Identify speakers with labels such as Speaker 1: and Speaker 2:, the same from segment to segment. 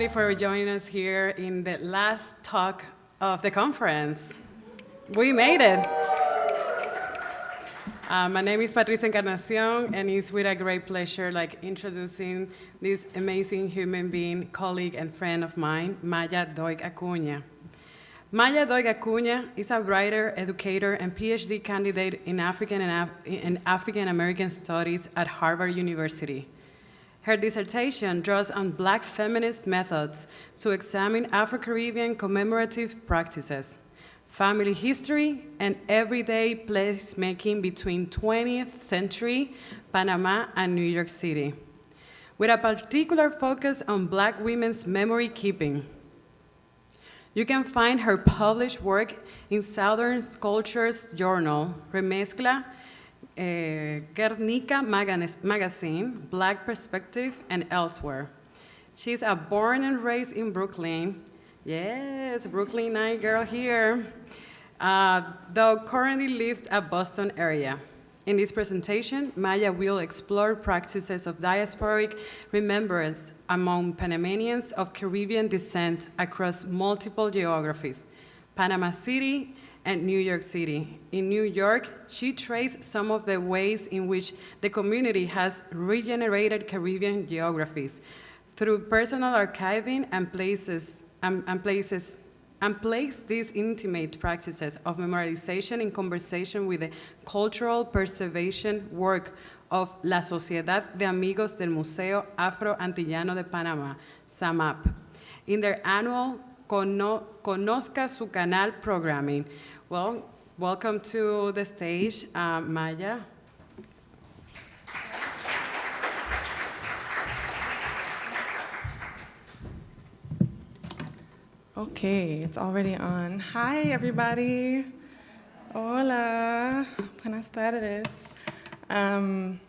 Speaker 1: everybody for joining us here in the last talk of the conference. We made it. My name is Patricia Encarnacion, and it's with a great pleasure introducing this amazing human being, colleague, and friend of mine, Maya Doig-Acuña. Maya Doig-Acuña is a writer, educator, and PhD candidate in African American Studies at Harvard University. Her dissertation draws on Black feminist methods to examine Afro-Caribbean commemorative practices, family history, and everyday placemaking between 20th century Panama and New York City, with a particular focus on Black women's memory keeping. You can find her published work in Southern Cultures Journal, Remezcla, Guernica Magazine, Black Perspective, and elsewhere. She's a born and raised in Brooklyn. Yes, Brooklynite girl here. Though currently lives at Boston area. In this presentation, Maya will explore practices of diasporic remembrance among Panamanians of Caribbean descent across multiple geographies, Panama City, and New York City. In New York, she traced some of the ways in which the community has regenerated Caribbean geographies through personal archiving and placed these intimate practices of memorization in conversation with the cultural preservation work of La Sociedad de Amigos del Museo Afro-Antillano de Panamá, SAMAP, in their annual Conozca su Canal programming. Well, welcome to the stage, Maya.
Speaker 2: Okay, it's already on. Hi, everybody. Hola. Buenas tardes. I'm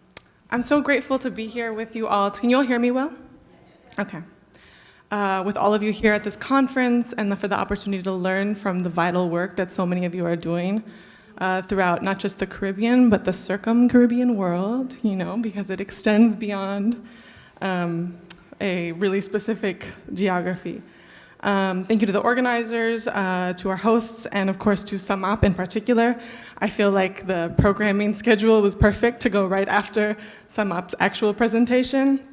Speaker 2: so grateful to be here with you all. Can you all hear me well? Okay. With all of you here at this conference and for the opportunity to learn from the vital work that so many of you are doing throughout not just the Caribbean, but the circum-Caribbean world, because it extends beyond a really specific geography. Thank you to the organizers, to our hosts, and of course to SAMAP in particular. I feel like the programming schedule was perfect to go right after SAMAP's actual presentation.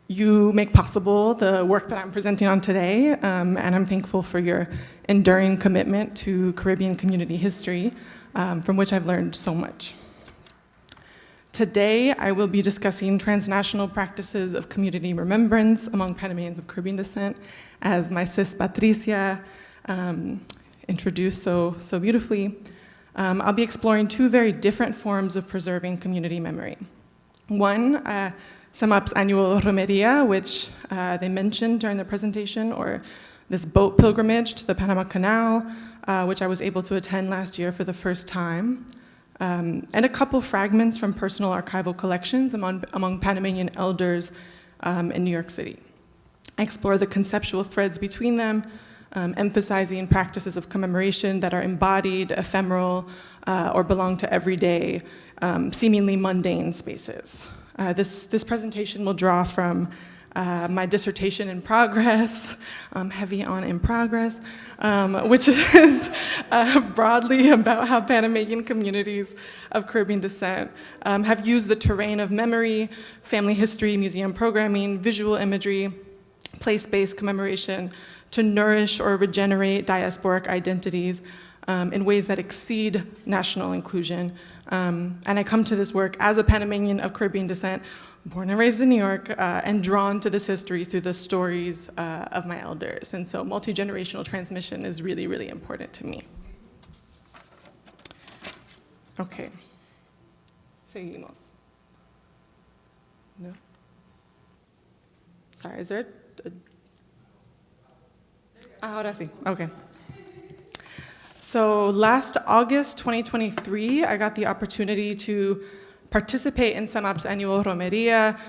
Speaker 2: You make possible the work that I'm presenting on today, and I'm thankful for your enduring commitment to Caribbean community history, from which I've learned so much. Today, I will be discussing transnational practices of community remembrance among Panamanians of Caribbean descent, as my sis Patricia introduced so beautifully. I'll be exploring two very different forms of preserving community memory. One, SAMAP's annual romeria, which they mentioned during the presentation, or this boat pilgrimage to the Panama Canal, which I was able to attend last year for the first time. And a couple fragments from personal archival collections among Panamanian elders in New York City. I explore the conceptual threads between them, emphasizing practices of commemoration that are embodied, ephemeral, or belong to everyday, seemingly mundane spaces. This presentation will draw from my dissertation in progress, heavy on in progress, which is broadly about how Panamanian communities of Caribbean descent have used the terrain of memory, family history, museum programming, visual imagery, place-based commemoration to nourish or regenerate diasporic identities in ways that exceed national inclusion. And I come to this work as a Panamanian of Caribbean descent, born and raised in New York, and drawn to this history through the stories of my elders. And so multi-generational transmission is really, really important to me. Okay. Seguimos. No? Sorry, is there ahora sí, okay. So last August 2023, I got the opportunity to participate in SAMAP's annual romeria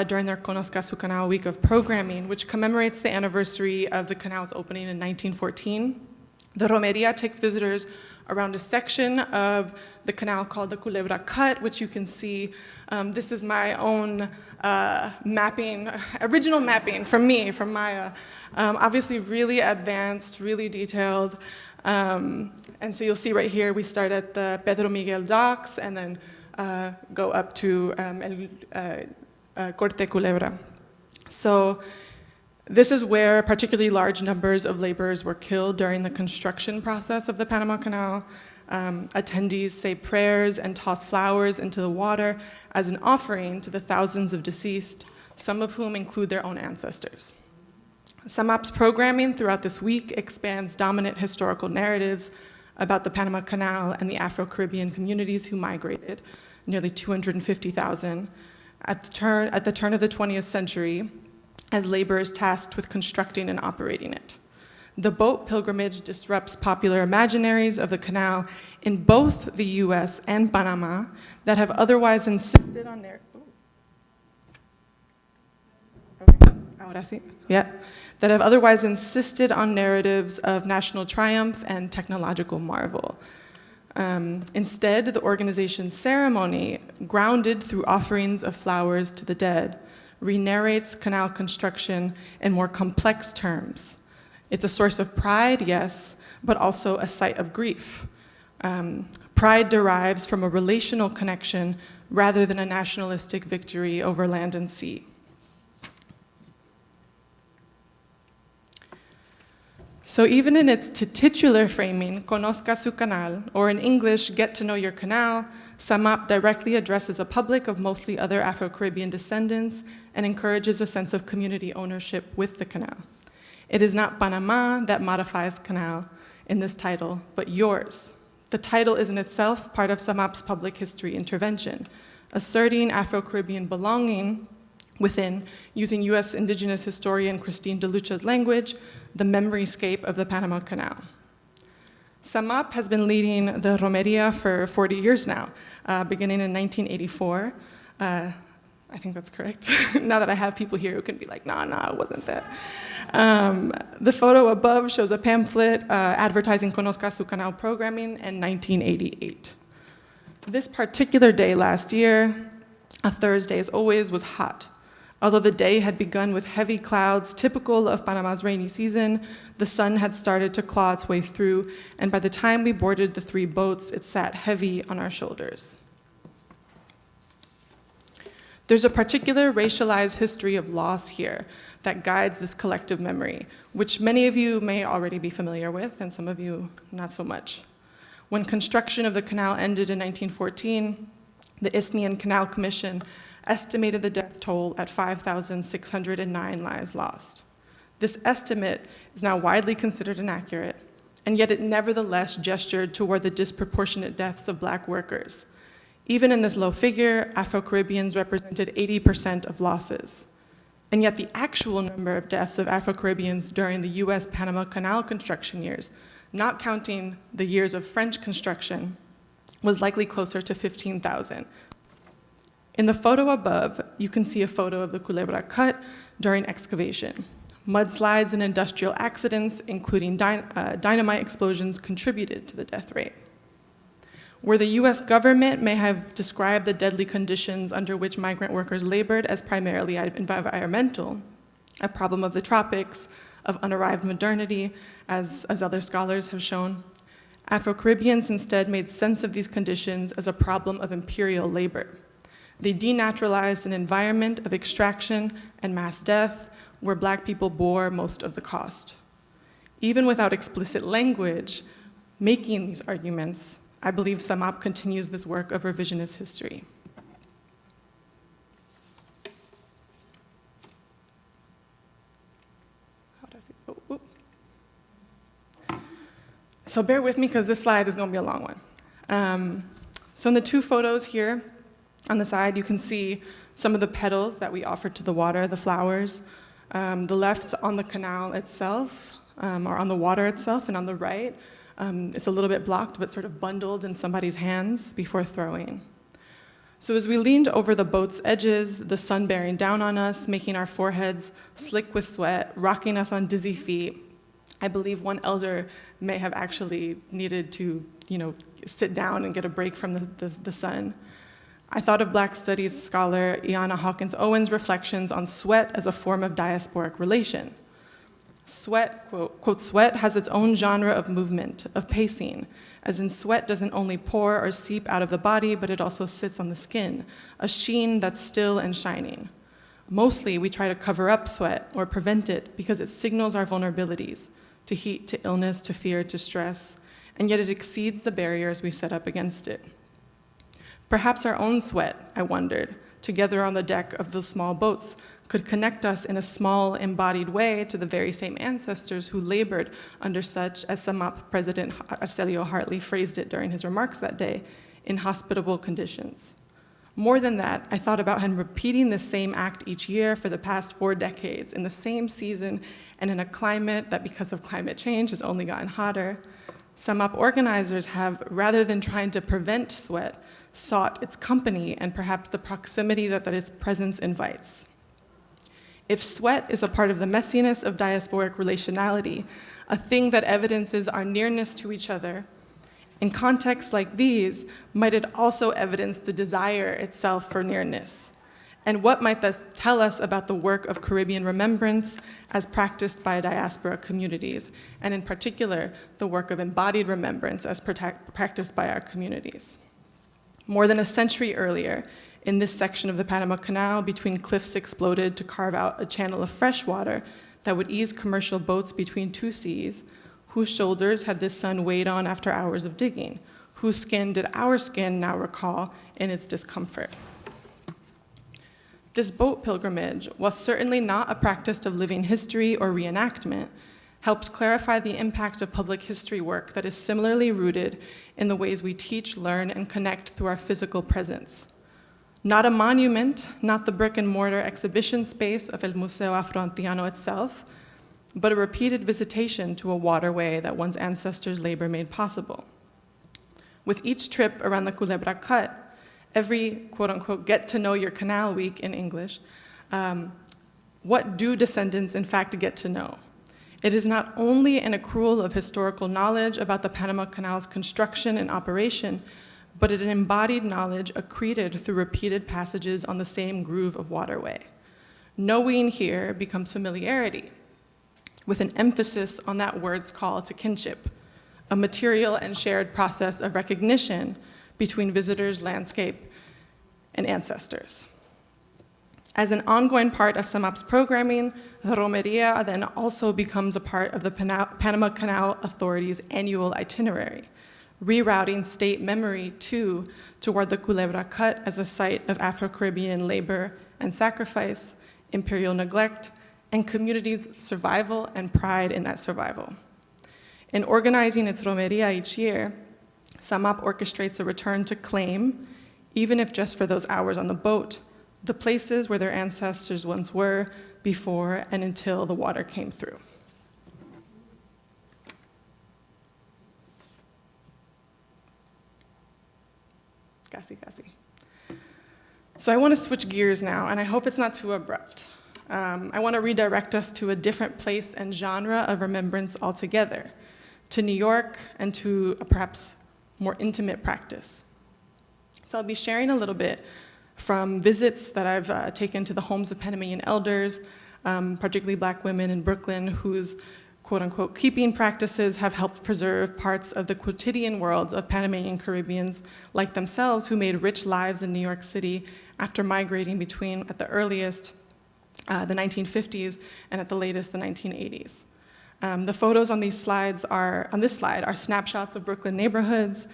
Speaker 2: during their Conozca su Canal week of programming, which commemorates the anniversary of the canal's opening in 1914. The romeria takes visitors around a section of the canal called the Culebra Cut, which you can see. This is my own mapping, original mapping from me, from Maya. Obviously really advanced, really detailed. And so you'll see right here, we start at the Pedro Miguel docks and then go up to Corte Culebra. So this is where particularly large numbers of laborers were killed during the construction process of the Panama Canal. Attendees say prayers and toss flowers into the water as an offering to the thousands of deceased, some of whom include their own ancestors. SAMAP's programming throughout this week expands dominant historical narratives about the Panama Canal and the Afro-Caribbean communities who migrated, nearly 250,000, at the turn of the 20th century, as laborers tasked with constructing and operating it. The boat pilgrimage disrupts popular imaginaries of the canal in both the US and Panama that have otherwise insisted on their... Okay, ahora sí. Yeah. That have otherwise insisted on narratives of national triumph and technological marvel. Instead, the organization's ceremony, grounded through offerings of flowers to the dead, re-narrates canal construction in more complex terms. It's a source of pride, yes, but also a site of grief. Pride derives from a relational connection rather than a nationalistic victory over land and sea. So even in its titular framing, Conozca su canal, or in English, Get to Know Your Canal, SAMAP directly addresses a public of mostly other Afro-Caribbean descendants and encourages a sense of community ownership with the canal. It is not Panama that modifies canal in this title, but yours. The title is in itself part of SAMAP's public history intervention, asserting Afro-Caribbean belonging within, using US indigenous historian Christine DeLucha's language, the memoryscape of the Panama Canal. SAMAP has been leading the Romeria for 40 years now, beginning in 1984. I think that's correct. Now that I have people here who can be like, nah, it wasn't that. The photo above shows a pamphlet advertising Conozca su Canal programming in 1988. This particular day last year, a Thursday as always, was hot. Although the day had begun with heavy clouds typical of Panama's rainy season, the sun had started to claw its way through, and by the time we boarded the 3 boats, it sat heavy on our shoulders. There's a particular racialized history of loss here that guides this collective memory, which many of you may already be familiar with, and some of you not so much. When construction of the canal ended in 1914, the Isthmian Canal Commission estimated the death toll at 5,609 lives lost. This estimate is now widely considered inaccurate, and yet it nevertheless gestured toward the disproportionate deaths of Black workers. Even in this low figure, Afro-Caribbeans represented 80% of losses. And yet the actual number of deaths of Afro-Caribbeans during the US Panama Canal construction years, not counting the years of French construction, was likely closer to 15,000. In the photo above, you can see a photo of the Culebra Cut during excavation. Mudslides and industrial accidents, including dynamite explosions, contributed to the death rate. Where the US government may have described the deadly conditions under which migrant workers labored as primarily environmental, a problem of the tropics, of unarrived modernity, as other scholars have shown, Afro-Caribbeans instead made sense of these conditions as a problem of imperial labor. They denaturalized an environment of extraction and mass death where Black people bore most of the cost. Even without explicit language making these arguments, I believe SAMAP continues this work of revisionist history. So bear with me because this slide is going to be a long one. So in the 2 photos here, on the side, you can see some of the petals that we offered to the water, the flowers. The left's on the canal itself, or on the water itself, and on the right, it's a little bit blocked, but sort of bundled in somebody's hands before throwing. So as we leaned over the boat's edges, the sun bearing down on us, making our foreheads slick with sweat, rocking us on dizzy feet, I believe one elder may have actually needed to sit down and get a break from the sun. I thought of Black Studies scholar Iana Hawkins Owen's reflections on sweat as a form of diasporic relation. Sweat, quote, sweat has its own genre of movement, of pacing, as in sweat doesn't only pour or seep out of the body, but it also sits on the skin, a sheen that's still and shining. Mostly, we try to cover up sweat or prevent it because it signals our vulnerabilities to heat, to illness, to fear, to stress, and yet it exceeds the barriers we set up against it. Perhaps our own sweat, I wondered, together on the deck of those small boats, could connect us in a small, embodied way to the very same ancestors who labored under such, as SAMAP President Arcelio Hartley phrased it during his remarks that day, inhospitable conditions. More than that, I thought about him repeating the same act each year for the past 4 decades, in the same season, and in a climate that, because of climate change, has only gotten hotter. SAMAP organizers have, rather than trying to prevent sweat, sought its company and perhaps the proximity that its presence invites. If sweat is a part of the messiness of diasporic relationality, a thing that evidences our nearness to each other, in contexts like these, might it also evidence the desire itself for nearness? And what might this tell us about the work of Caribbean remembrance as practiced by diaspora communities, and in particular, the work of embodied remembrance as practiced by our communities? More than a century earlier, in this section of the Panama Canal, between cliffs exploded to carve out a channel of fresh water that would ease commercial boats between 2 seas, whose shoulders had this sun weighed on after hours of digging? Whose skin did our skin now recall in its discomfort? This boat pilgrimage, while certainly not a practice of living history or reenactment, helps clarify the impact of public history work that is similarly rooted in the ways we teach, learn, and connect through our physical presence. Not a monument, not the brick and mortar exhibition space of El Museo Afro-Antillano itself, but a repeated visitation to a waterway that one's ancestors' labor made possible. With each trip around the Culebra Cut, every quote-unquote get to know your canal week in English, what do descendants in fact get to know? It is not only an accrual of historical knowledge about the Panama Canal's construction and operation, but an embodied knowledge accreted through repeated passages on the same groove of waterway. Knowing here becomes familiarity, with an emphasis on that word's call to kinship, a material and shared process of recognition between visitors, landscape, and ancestors. As an ongoing part of SAMAP's programming, the Romeria then also becomes a part of the Panama Canal Authority's annual itinerary, rerouting state memory toward the Culebra Cut as a site of Afro-Caribbean labor and sacrifice, imperial neglect, and communities' survival and pride in that survival. In organizing its Romeria each year, SAMAP orchestrates a return to claim, even if just for those hours on the boat, the places where their ancestors once were before and until the water came through. Casi. So I want to switch gears now, and I hope it's not too abrupt. I want to redirect us to a different place and genre of remembrance altogether, to New York and to a perhaps more intimate practice. So I'll be sharing a little bit from visits that I've taken to the homes of Panamanian elders, particularly Black women in Brooklyn, whose quote-unquote keeping practices have helped preserve parts of the quotidian worlds of Panamanian Caribbeans like themselves who made rich lives in New York City after migrating between, at the earliest, the 1950s and at the latest, the 1980s. The photos on this slide are snapshots of Brooklyn neighborhoods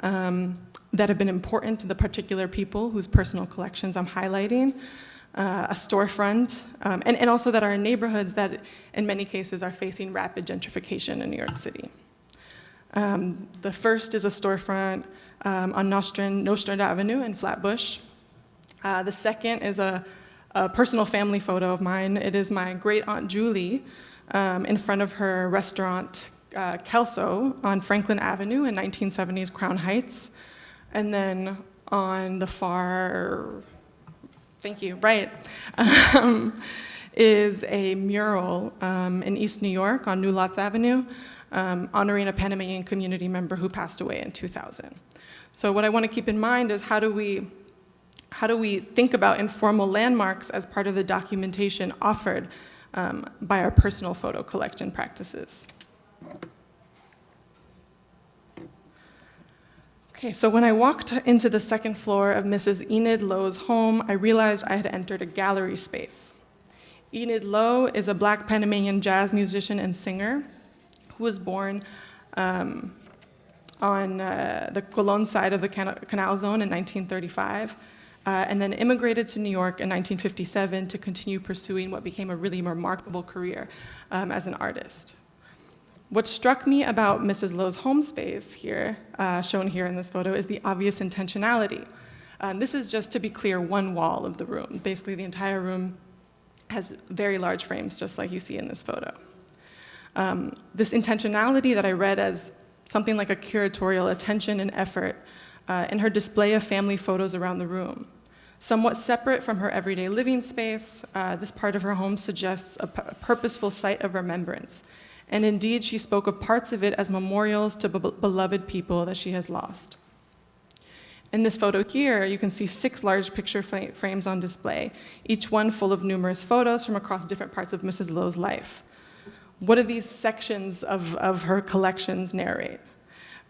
Speaker 2: that have been important to the particular people whose personal collections I'm highlighting, a storefront, and also that are in neighborhoods that in many cases are facing rapid gentrification in New York City. The first is a storefront on Nostrand Avenue in Flatbush. The second is a personal family photo of mine. It is my great aunt Julie in front of her restaurant Kelso on Franklin Avenue in 1970s Crown Heights. And then on the far, thank you, right, is a mural in East New York on New Lots Avenue honoring a Panamanian community member who passed away in 2000. So what I want to keep in mind is how do we think about informal landmarks as part of the documentation offered by our personal photo collection practices. Okay, so when I walked into the second floor of Mrs. Enid Lowe's home, I realized I had entered a gallery space. Enid Lowe is a Black Panamanian jazz musician and singer who was born on the Colon side of the Canal Zone in 1935, and then immigrated to New York in 1957 to continue pursuing what became a really remarkable career as an artist. What struck me about Mrs. Lowe's home space here, shown here in this photo, is the obvious intentionality. This is, just to be clear, one wall of the room. Basically, the entire room has very large frames, just like you see in this photo. This intentionality that I read as something like a curatorial attention and effort in her display of family photos around the room. Somewhat separate from her everyday living space, this part of her home suggests a purposeful site of remembrance. And indeed, she spoke of parts of it as memorials to beloved people that she has lost. In this photo here, you can see 6 large picture frames on display, each one full of numerous photos from across different parts of Mrs. Lowe's life. What do these sections of her collections narrate?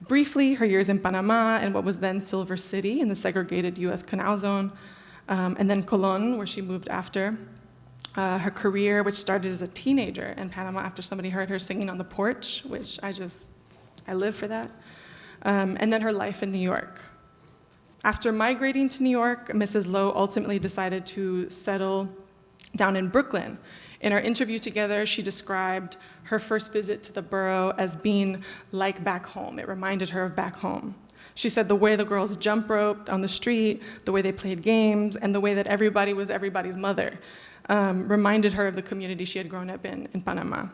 Speaker 2: Briefly, her years in Panama and what was then Silver City in the segregated US Canal Zone, and then Colon, where she moved after. Her career, which started as a teenager in Panama after somebody heard her singing on the porch, which I live for that. And then her life in New York. After migrating to New York, Mrs. Lowe ultimately decided to settle down in Brooklyn. In our interview together, she described her first visit to the borough as being like back home. It reminded her of back home. She said the way the girls jump roped on the street, the way they played games, and the way that everybody was everybody's mother reminded her of the community she had grown up in Panama.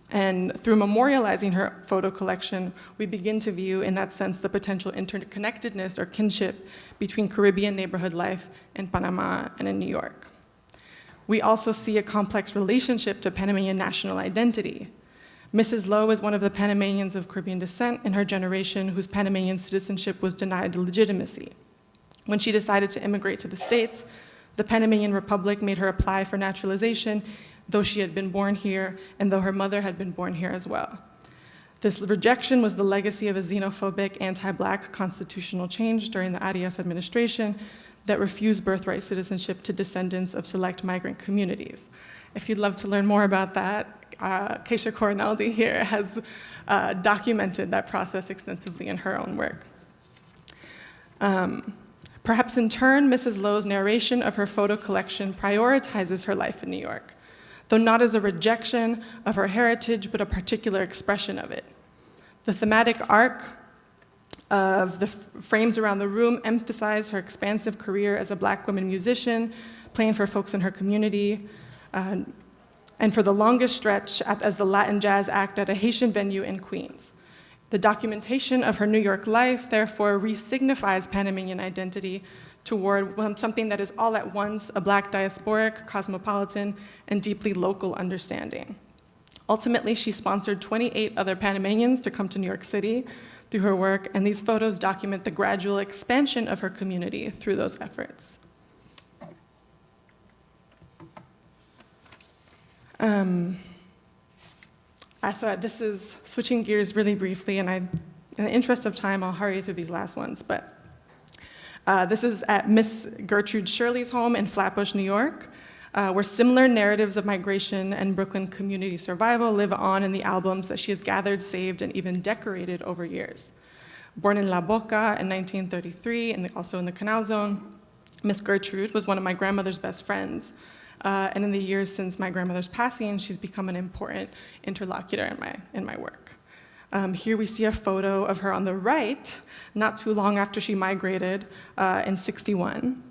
Speaker 2: And through memorializing her photo collection, we begin to view, in that sense, the potential interconnectedness or kinship between Caribbean neighborhood life in Panama and in New York. We also see a complex relationship to Panamanian national identity. Mrs. Lowe is one of the Panamanians of Caribbean descent in her generation whose Panamanian citizenship was denied legitimacy. When she decided to immigrate to the States, the Panamanian Republic made her apply for naturalization, though she had been born here and though her mother had been born here as well. This rejection was the legacy of a xenophobic, anti-Black constitutional change during the Arias administration that refused birthright citizenship to descendants of select migrant communities. If you'd love to learn more about that, Keisha Coronaldi here has documented that process extensively in her own work. Perhaps in turn, Mrs. Lowe's narration of her photo collection prioritizes her life in New York, though not as a rejection of her heritage, but a particular expression of it. The thematic arc of the frames around the room emphasize her expansive career as a Black woman musician, playing for folks in her community, and for the longest stretch as the Latin jazz act at a Haitian venue in Queens. The documentation of her New York life, therefore, re-signifies Panamanian identity toward something that is all at once a Black diasporic, cosmopolitan, and deeply local understanding. Ultimately, she sponsored 28 other Panamanians to come to New York City through her work, and these photos document the gradual expansion of her community through those efforts. So this is switching gears really briefly, and in the interest of time, I'll hurry through these last ones. But this is at Miss Gertrude Shirley's home in Flatbush, New York, where similar narratives of migration and Brooklyn community survival live on in the albums that she has gathered, saved, and even decorated over years. Born in La Boca in 1933, and also in the Canal Zone, Miss Gertrude was one of my grandmother's best friends. And in the years since my grandmother's passing, she's become an important interlocutor in my work. Here we see a photo of her on the right, not too long after she migrated in '61.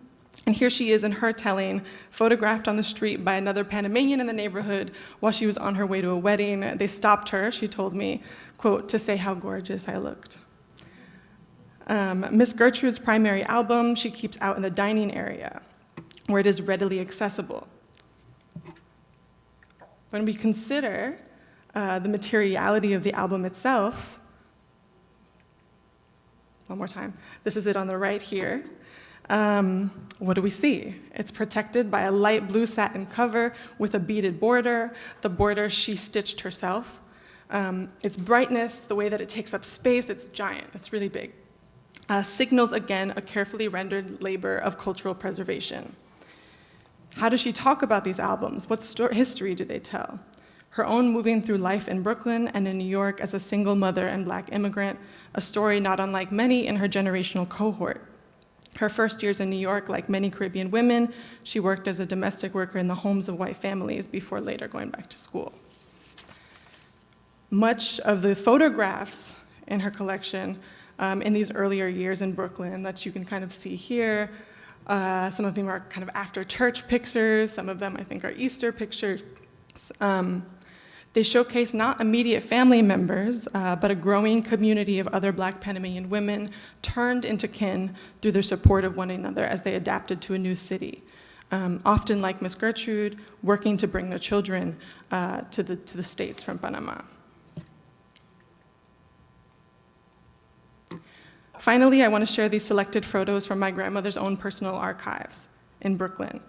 Speaker 2: And here she is in her telling, photographed on the street by another Panamanian in the neighborhood while she was on her way to a wedding. They stopped her, she told me, quote, to say how gorgeous I looked. Miss Gertrude's primary album she keeps out in the dining area, where it is readily accessible. When we consider the materiality of the album itself. One more time. This is it on the right here. What do we see? It's protected by a light blue satin cover with a beaded border. The border she stitched herself. Its brightness, the way that it takes up space, it's giant, it's really big. Signals, again, a carefully rendered labor of cultural preservation. How does she talk about these albums? What history do they tell? Her own moving through life in Brooklyn and in New York as a single mother and Black immigrant, a story not unlike many in her generational cohort. Her first years in New York, like many Caribbean women, she worked as a domestic worker in the homes of white families before later going back to school. Much of the photographs in her collection in these earlier years in Brooklyn that you can kind of see here, some of them are kind of after church pictures, some of them I think are Easter pictures. They showcase not immediate family members, but a growing community of other Black Panamanian women turned into kin through their support of one another as they adapted to a new city. Often like Miss Gertrude, working to bring their children to the States from Panama. Finally, I want to share these selected photos from my grandmother's own personal archives in Brooklyn.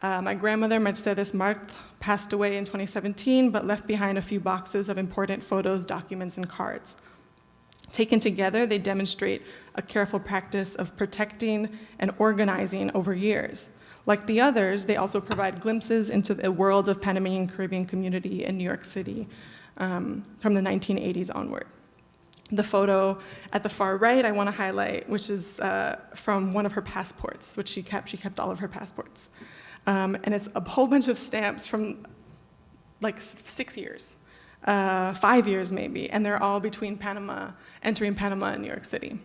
Speaker 2: My grandmother, Mercedes Mart, passed away in 2017, but left behind a few boxes of important photos, documents, and cards. Taken together, they demonstrate a careful practice of protecting and organizing over years. Like the others, they also provide glimpses into the world of Panamanian Caribbean community in New York City from the 1980s onward. The photo at the far right I want to highlight, which is from one of her passports, which she kept all of her passports. And it's a whole bunch of stamps from like 6 years, 5 years maybe, and they're all between entering Panama and New York City.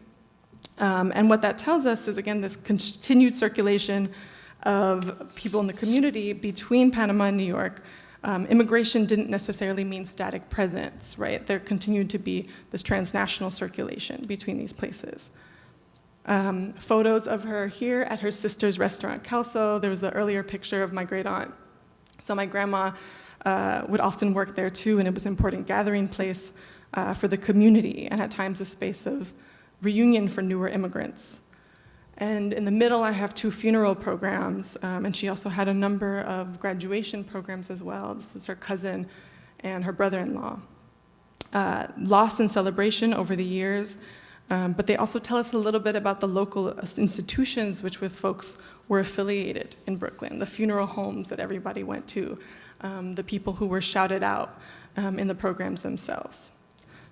Speaker 2: And what that tells us is, again, this continued circulation of people in the community between Panama and New York. Immigration didn't necessarily mean static presence, right? There continued to be this transnational circulation between these places. Photos of her here at her sister's restaurant, Kelso. There was the earlier picture of my great aunt. So my grandma would often work there too, and it was an important gathering place for the community, and at times a space of reunion for newer immigrants. And in the middle, I have 2 funeral programs, and she also had a number of graduation programs as well. This was her cousin and her brother-in-law. Loss and celebration over the years, but they also tell us a little bit about the local institutions which with folks were affiliated in Brooklyn, the funeral homes that everybody went to, the people who were shouted out in the programs themselves.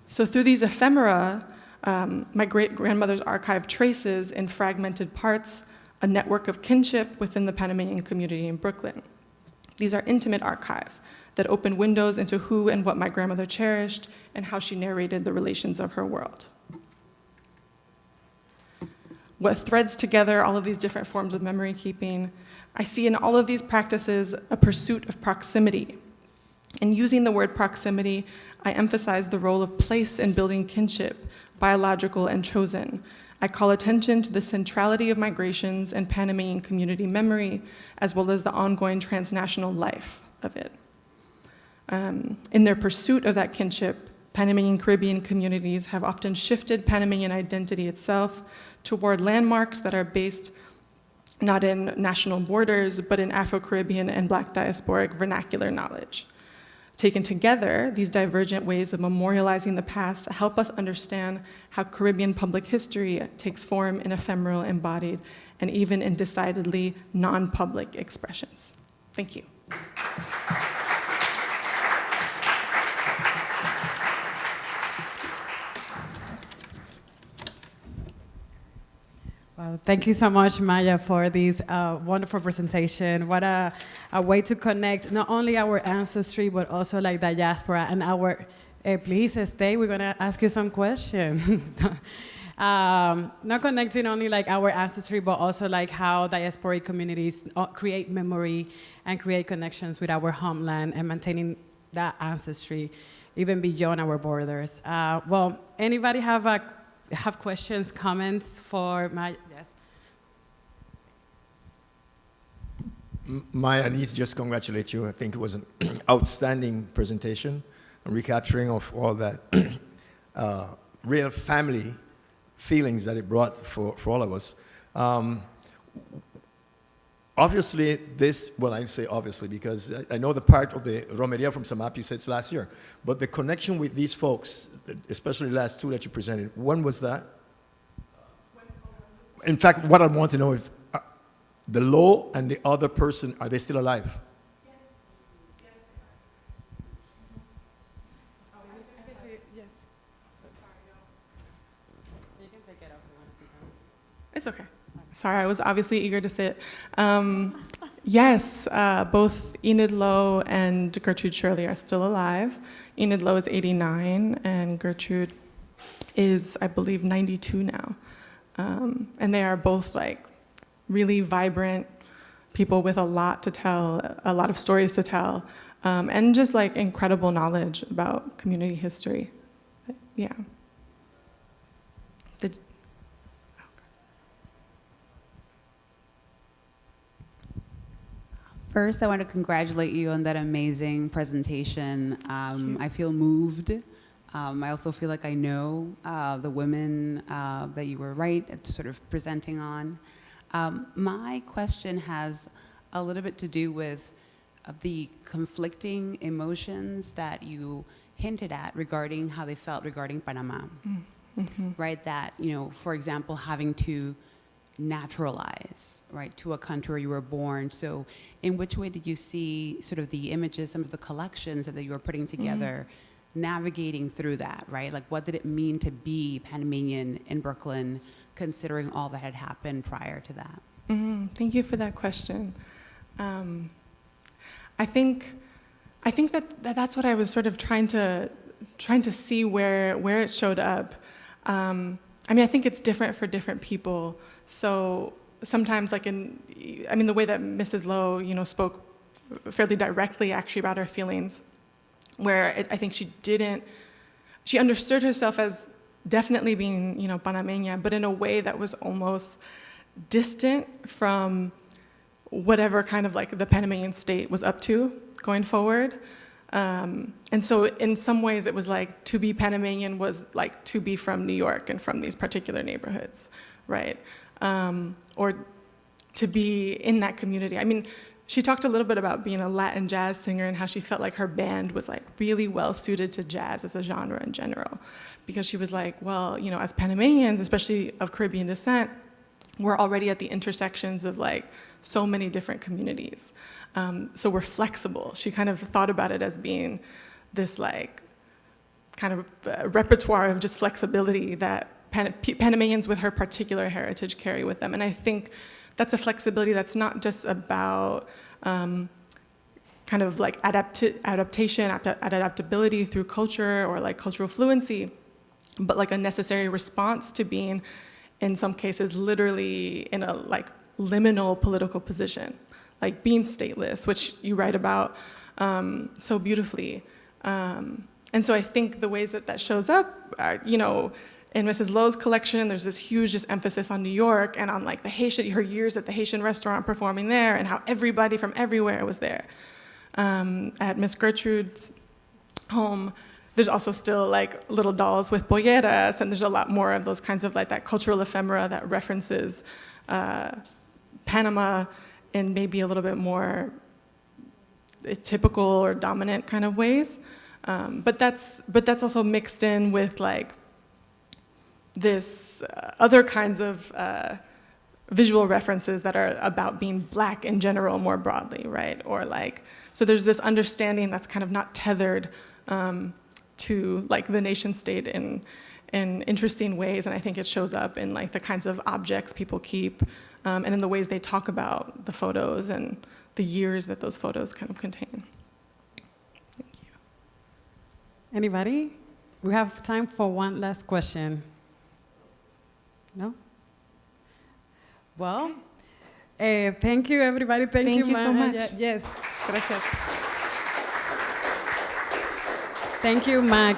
Speaker 2: So through these ephemera, my great-grandmother's archive traces in fragmented parts a network of kinship within the Panamanian community in Brooklyn. These are intimate archives that open windows into who and what my grandmother cherished and how she narrated the relations of her world. What threads together all of these different forms of memory keeping, I see in all of these practices a pursuit of proximity. In using the word proximity, I emphasize the role of place in building kinship, biological and chosen. I call attention to the centrality of migrations and Panamanian community memory, as well as the ongoing transnational life of it. In their pursuit of that kinship, Panamanian Caribbean communities have often shifted Panamanian identity itself toward landmarks that are based not in national borders, but in Afro-Caribbean and Black diasporic vernacular knowledge. Taken together, these divergent ways of memorializing the past help us understand how Caribbean public history takes form in ephemeral, embodied, and even in decidedly non-public expressions. Thank you.
Speaker 1: Well, thank you so much, Maya, for this wonderful presentation. What a way to connect not only our ancestry, but also like the diaspora and our, please stay, we're gonna ask you some questions. Not connecting only like our ancestry, but also like how diasporic communities create memory and create connections with our homeland and maintaining that ancestry even beyond our borders. Well, anybody have questions, comments for Maya? Yes.
Speaker 3: Maya, I need to just congratulate you. I think it was an outstanding presentation. recapturing of all that real family feelings that it brought for all of us. Obviously, I say obviously because I know the part of the Romeria from Samap you said it's last year, but the connection with these folks, especially the last two that you presented, when was that? In fact, what I want to know is, the Lo and the other person, are they still alive?
Speaker 2: Yes. Yes, they are. Oh, I can say yes. Sorry, no.
Speaker 1: You can take it off if you want to see them.
Speaker 2: It's okay. Sorry, I was obviously eager to say it. Yes, both Enid Lo and Gertrude Shirley are still alive. Enid Lo is 89, and Gertrude is, I believe, 92 now. And they are both like really vibrant people with a lot to tell, a lot of stories to tell, and just like incredible knowledge about community history. Yeah.
Speaker 4: First, I want to congratulate you on that amazing presentation. I feel moved. I also feel like I know the women that you were right at sort of presenting on. My question has a little bit to do with the conflicting emotions that you hinted at regarding how they felt regarding Panama. Mm-hmm. Right? That, you know, for example, having to naturalize, right, to a country where you were born. So in which way did you see sort of the images, some of the collections that you were putting together, navigating through that, right? Like, what did it mean to be Panamanian in Brooklyn, considering all that had happened prior to that?
Speaker 2: Thank you for that question. I think that's what I was sort of trying to see where it showed up. I mean, I think it's different for different people. So sometimes, like the way that Mrs. Lo, you know, spoke fairly directly actually about her feelings, where I think she understood herself as definitely being, you know, Panameña, but in a way that was almost distant from whatever kind of like the Panamanian state was up to going forward. And so in some ways it was like to be Panamanian was like to be from New York and from these particular neighborhoods, right? Or to be in that community. I mean, she talked a little bit about being a Latin jazz singer and how she felt like her band was like really well suited to jazz as a genre in general. Because she was like, well, you know, as Panamanians, especially of Caribbean descent, we're already at the intersections of like so many different communities. So we're flexible. She kind of thought about it as being this like kind of repertoire of just flexibility that Panamanians with her particular heritage carry with them. And I think that's a flexibility that's not just about kind of like adaptation, adaptability through culture or like cultural fluency, but like a necessary response to being, in some cases, literally in a like liminal political position, like being stateless, which you write about so beautifully. And so I think the ways that shows up are, you know, in Mrs. Lo's collection, there's this huge just emphasis on New York and on like her years at the Haitian restaurant performing there and how everybody from everywhere was there. At Miss Gertrude's home, there's also still like little dolls with polleras, and there's a lot more of those kinds of like that cultural ephemera that references Panama in maybe a little bit more typical or dominant kind of ways. But that's also mixed in with like this other kinds of visual references that are about being Black in general more broadly, right? Or like, so there's this understanding that's kind of not tethered to like the nation state in interesting ways, and I think it shows up in like the kinds of objects people keep, and in the ways they talk about the photos and the years that those photos kind of contain. Thank you.
Speaker 1: Anybody? We have time for one last question. No? Well, thank you, everybody. Thank you
Speaker 2: so much.
Speaker 1: Yes. Gracias. Thank you, Mac.